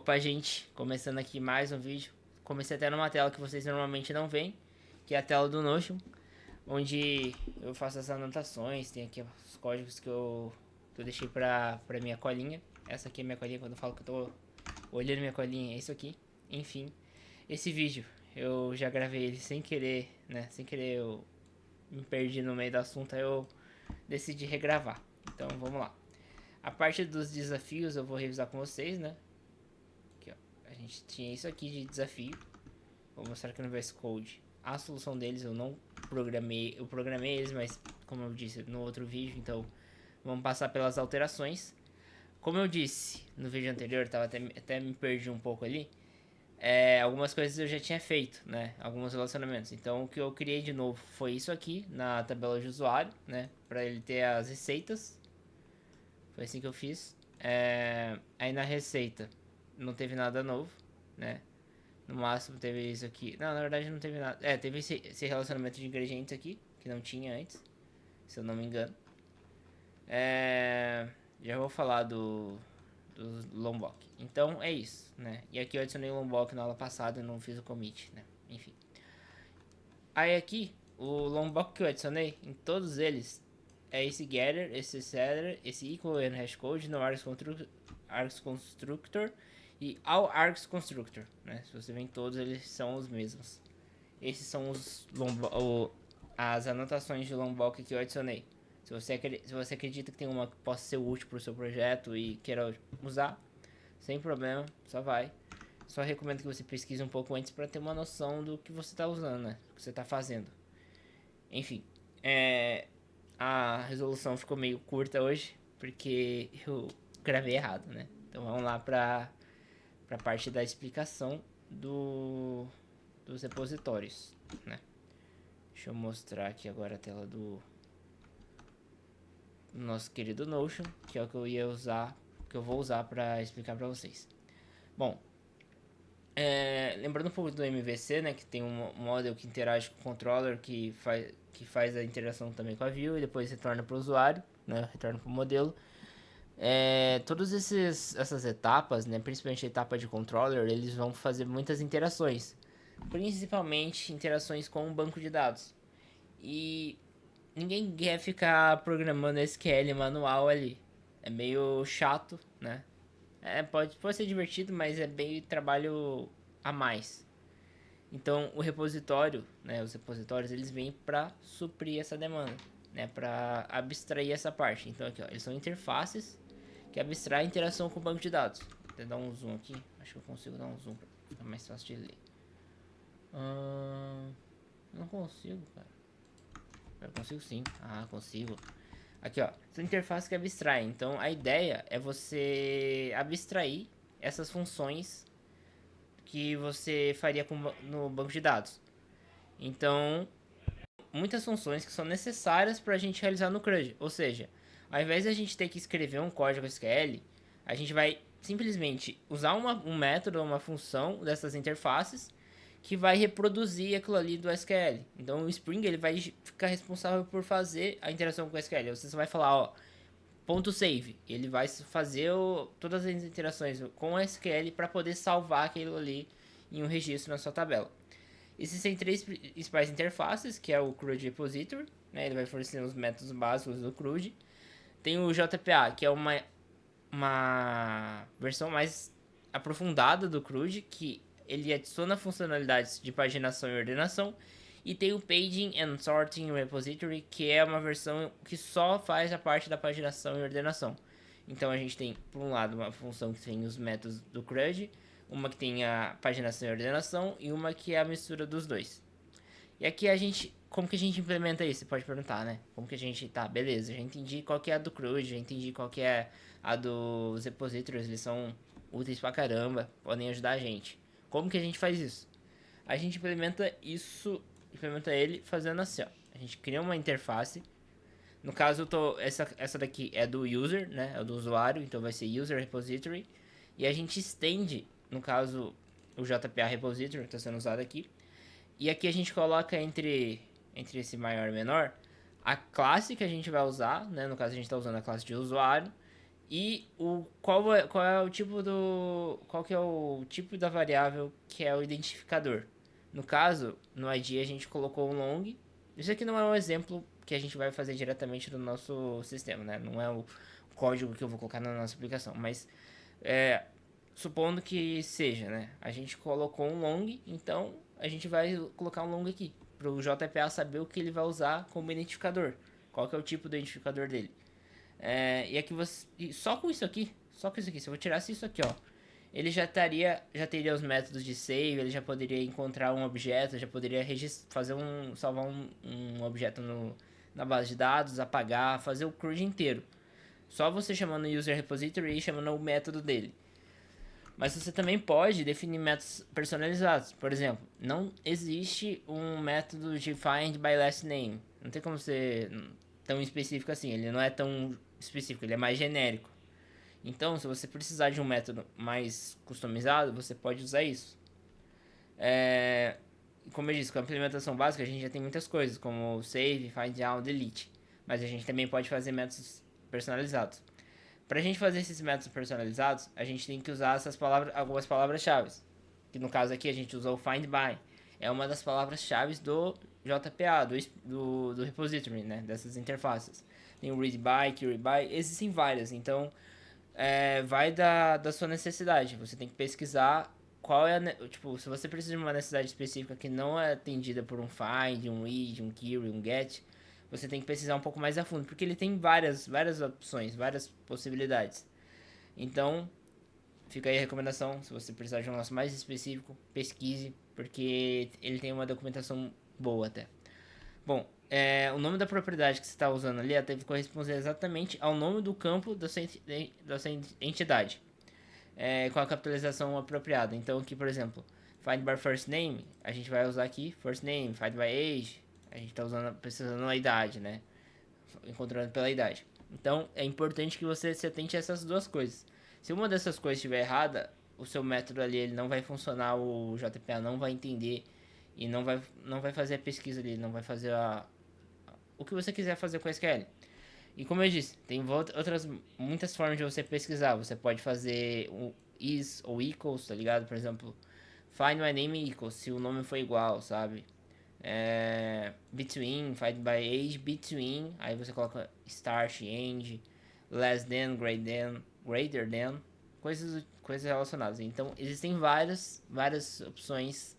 Opa, gente, começando aqui mais um vídeo. Comecei até numa tela que vocês normalmente não veem, que é a tela do Notion, onde eu faço as anotações, tem aqui os códigos que eu deixei pra minha colinha. Essa aqui é minha colinha, quando eu falo que eu tô olhando minha colinha, é isso aqui. Enfim, esse vídeo eu já gravei ele sem querer, né? Sem querer eu me perdi no meio do assunto, aí eu decidi regravar. Então vamos lá. A parte dos desafios eu vou revisar com vocês, né? Aqui, ó. A gente tinha isso aqui de desafio. Vou mostrar aqui no VS Code a solução deles. Eu programei eles, mas como eu disse no outro vídeo, então vamos passar pelas alterações. Como eu disse no vídeo anterior, até me perdi um pouco ali. Algumas coisas eu já tinha feito, né? Alguns relacionamentos. Então o que eu criei de novo foi isso aqui na tabela de usuário, né? Para ele ter as receitas. Foi assim que eu fiz. Aí na receita não teve nada novo, né? No máximo teve isso aqui. Não, na verdade não teve nada. Teve esse relacionamento de ingredientes aqui, que não tinha antes, se eu não me engano. Já vou falar do Lombok. Então é isso, né? E aqui eu adicionei o Lombok na aula passada e não fiz o commit, né? Enfim. Aí aqui, o Lombok que eu adicionei, em todos eles, é esse getter, esse setter, esse equal and hashcode no args constructor e ao args constructor, né? Se você vê em todos, eles são os mesmos. Esses são as anotações de Lombok que eu adicionei. Se você acredita que tem uma que possa ser útil para o seu projeto e queira usar, sem problema, só vai. Só recomendo que você pesquise um pouco antes para ter uma noção do que você está usando, né? O que você está fazendo. Enfim, a resolução ficou meio curta hoje, porque eu gravei errado, né? Então vamos lá para a parte da explicação dos repositórios, né? Deixa eu mostrar aqui agora a tela do nosso querido Notion, que é o que eu vou usar para explicar para vocês. Bom, lembrando um pouco do MVC, né, que tem um model que interage com o controller, que faz a interação também com a view e depois retorna para o usuário, né, retorna para o modelo. Todas essas etapas, né, principalmente a etapa de controller, eles vão fazer muitas interações, principalmente interações com o banco de dados. E ninguém quer ficar programando SQL manual ali. É meio chato, né? Pode ser divertido, mas é bem trabalho a mais. Então, o repositório, né, os repositórios, eles vêm para suprir essa demanda, né, para abstrair essa parte. Então, aqui, ó, eles são interfaces que abstraem a interação com o banco de dados. Vou até dar um zoom aqui. Acho que eu consigo dar um zoom para ficar mais fácil de ler. Não consigo, cara. Eu consigo sim. Ah, consigo. Aqui, ó. São interfaces que abstraem. Então, a ideia é você abstrair essas funções que você faria no banco de dados. Então, muitas funções que são necessárias para a gente realizar no CRUD. Ou seja, ao invés de a gente ter que escrever um código SQL, a gente vai simplesmente usar um método, uma função dessas interfaces que vai reproduzir aquilo ali do SQL. Então o Spring ele vai ficar responsável por fazer a interação com o SQL. Você só vai falar, ó, ponto save. Ele vai fazer todas as interações com o SQL para poder salvar aquilo ali em um registro na sua tabela. Existem três principais interfaces, que é o CRUD Repository, né? Ele vai fornecer os métodos básicos do CRUD. Tem o JPA, que é uma versão mais aprofundada do CRUD, que ele adiciona funcionalidades de paginação e ordenação. E tem o Paging and Sorting Repository, que é uma versão que só faz a parte da paginação e ordenação. Então a gente tem, por um lado, uma função que tem os métodos do CRUD, uma que tem a paginação e ordenação, e uma que é a mistura dos dois. E aqui como que a gente implementa isso? Você pode perguntar, né? Como que a gente, tá, beleza, já entendi qual que é a do CRUD, já entendi qual que é a dos repositories, eles são úteis pra caramba, podem ajudar a gente. Como que a gente faz isso? A gente implementa ele fazendo assim, ó. A gente cria uma interface. No caso, essa daqui é do user, né? É do usuário, então vai ser user repository. E a gente estende, no caso, o JPA repository que está sendo usado aqui. E aqui a gente coloca entre esse maior e menor a classe que a gente vai usar, né? No caso, a gente está usando a classe de usuário E qual que é o tipo da variável que é o identificador. No caso, no ID a gente colocou um long. Isso aqui não é um exemplo que a gente vai fazer diretamente no nosso sistema, né? Não é o código que eu vou colocar na nossa aplicação, mas é, supondo que seja, né? A gente colocou um long, então a gente vai colocar um long aqui para o JPA saber o que ele vai usar como identificador. Qual que é o tipo do identificador dele. E aqui você. E só com isso aqui. Só com isso aqui. Se eu tirasse isso aqui, ó. Ele já teria os métodos de save, ele já poderia encontrar um objeto, já poderia salvar um objeto na base de dados, apagar, fazer o CRUD inteiro. Só você chamando o user repository e chamando o método dele. Mas você também pode definir métodos personalizados. Por exemplo, não existe um método de find by last name. Não tem como ser tão específico assim. Ele não é tão específico, ele é mais genérico. Então, se você precisar de um método mais customizado, você pode usar isso. Como eu disse, com a implementação básica a gente já tem muitas coisas, como save, find out, delete. Mas a gente também pode fazer métodos personalizados. Para a gente fazer esses métodos personalizados, a gente tem que usar algumas palavras-chave. Que no caso aqui a gente usou o find by. É uma das palavras-chave do JPA, do repository, né? Dessas interfaces. Tem o read by, query by, existem várias. Então, vai da sua necessidade. Você tem que pesquisar qual é tipo, se você precisa de uma necessidade específica que não é atendida por um find, um read, um query, um get, você tem que pesquisar um pouco mais a fundo, porque ele tem várias opções, várias possibilidades. Então, fica aí a recomendação, se você precisar de um negócio mais específico, pesquise, porque ele tem uma documentação boa até. Bom, o nome da propriedade que você está usando ali deve corresponder exatamente ao nome do campo da sua entidade, com a capitalização apropriada. Então, aqui, por exemplo, find by first name, a gente vai usar aqui first name, find by age, a gente está precisando a idade, né? Encontrando pela idade. Então, é importante que você se atente a essas duas coisas. Se uma dessas coisas estiver errada, o seu método ali ele não vai funcionar, o JPA não vai entender e não vai fazer a pesquisa ali, não vai fazer o que você quiser fazer com a SQL. E como eu disse, tem muitas formas de você pesquisar. Você pode fazer um is ou equals, tá ligado? Por exemplo, find my name equals, se o nome for igual, sabe? Between, find by age, between, aí você coloca start, end, less than, greater than, coisas relacionadas. Então, existem várias opções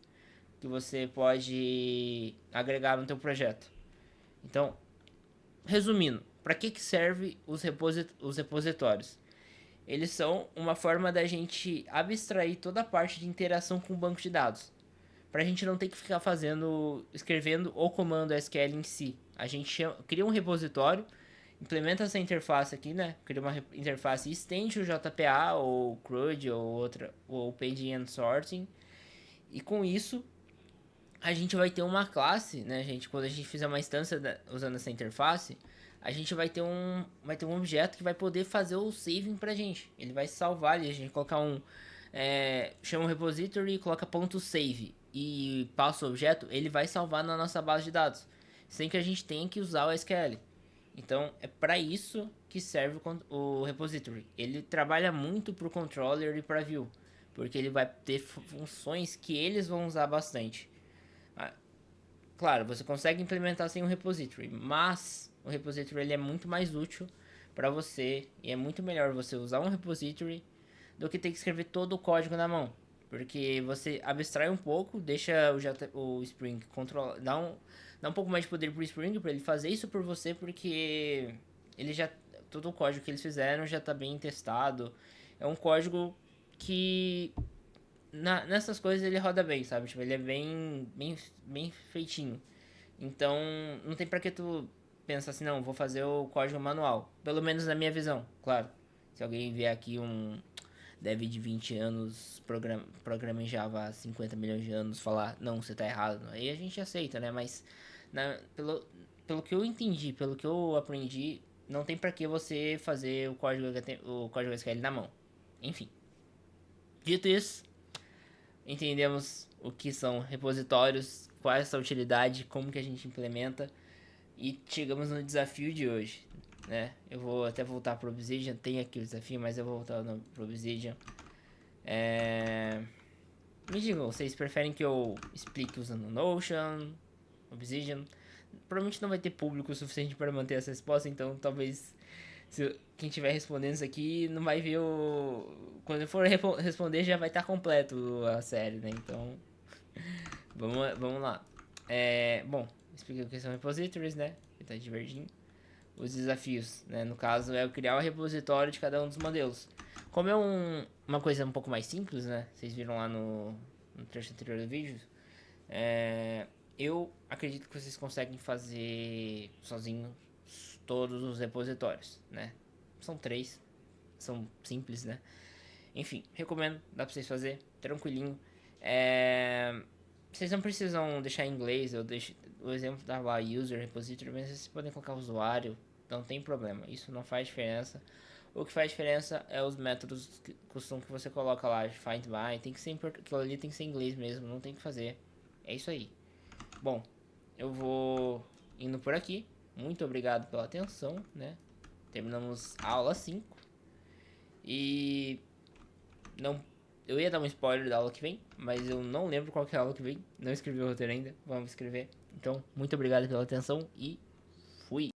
que você pode agregar no teu projeto. Então, resumindo, para que serve os repositórios? Eles são uma forma da gente abstrair toda a parte de interação com o banco de dados. Para a gente não ter que ficar escrevendo o comando SQL em si. A gente cria um repositório, implementa essa interface aqui, né? Cria uma interface e estende o JPA ou CRUD ou Paging and Sorting. E com isso, a gente vai ter uma classe, né, gente? Quando a gente fizer uma instância usando essa interface, a gente vai ter um objeto que vai poder fazer o saving pra gente. Ele vai salvar ali, a gente colocar chama um repository, coloca .save e passa o objeto, ele vai salvar na nossa base de dados, sem que a gente tenha que usar o SQL. Então, é para isso que serve o repository. Ele trabalha muito para o controller e para view, porque ele vai ter funções que eles vão usar bastante. Claro, você consegue implementar sem um repository, mas o repository ele é muito mais útil para você e é muito melhor você usar um repository do que ter que escrever todo o código na mão, porque você abstrai um pouco, deixa o Spring controlar, dá um pouco mais de poder pro Spring para ele fazer isso por você, porque todo o código que eles fizeram já está bem testado. É um código que nessas coisas ele roda bem, sabe? Tipo, ele é bem feitinho. Então, não tem pra que tu pensar assim, não, vou fazer o código manual. Pelo menos na minha visão, claro. Se alguém vier aqui um dev de 20 anos, programa em Java há 50 milhões de anos, falar, não, você tá errado. Aí a gente aceita, né? Mas pelo que eu entendi, pelo que eu aprendi, não tem pra que você fazer o código SQL na mão. Enfim. Dito isso, entendemos o que são repositórios, qual é essa utilidade, como que a gente implementa e chegamos no desafio de hoje. né? Eu vou até voltar pro Obsidian, tem aqui o desafio, mas eu vou voltar pro Obsidian. Me digam, vocês preferem que eu explique usando Notion, Obsidian? Provavelmente não vai ter público suficiente para manter essa resposta, então talvez se quem estiver respondendo isso aqui não vai ver o. Quando eu for responder já vai estar completo a série, né? Então, vamos lá. Bom, expliquei o que são repositories, né? Que tá de verdinho. Os desafios, né? No caso, é eu criar o repositório de cada um dos modelos. Como é uma coisa um pouco mais simples, né? Vocês viram lá no trecho anterior do vídeo. Eu acredito que vocês conseguem fazer sozinhos todos os repositórios, né? São 3, são simples, né? Enfim, recomendo, dá pra vocês fazer, tranquilinho. Vocês não precisam deixar em inglês, eu deixo o exemplo da lá user repository, mas vocês podem colocar usuário, não tem problema, isso não faz diferença. O que faz diferença é os métodos custom que você coloca lá, find by, tem que ser aquilo ali tem que ser em inglês mesmo, não tem que fazer. É isso aí. Bom, eu vou indo por aqui. Muito obrigado pela atenção, né? Terminamos a aula 5. E não, eu ia dar um spoiler da aula que vem, mas eu não lembro qual que é a aula que vem. Não escrevi o roteiro ainda, vamos escrever. Então, muito obrigado pela atenção e fui.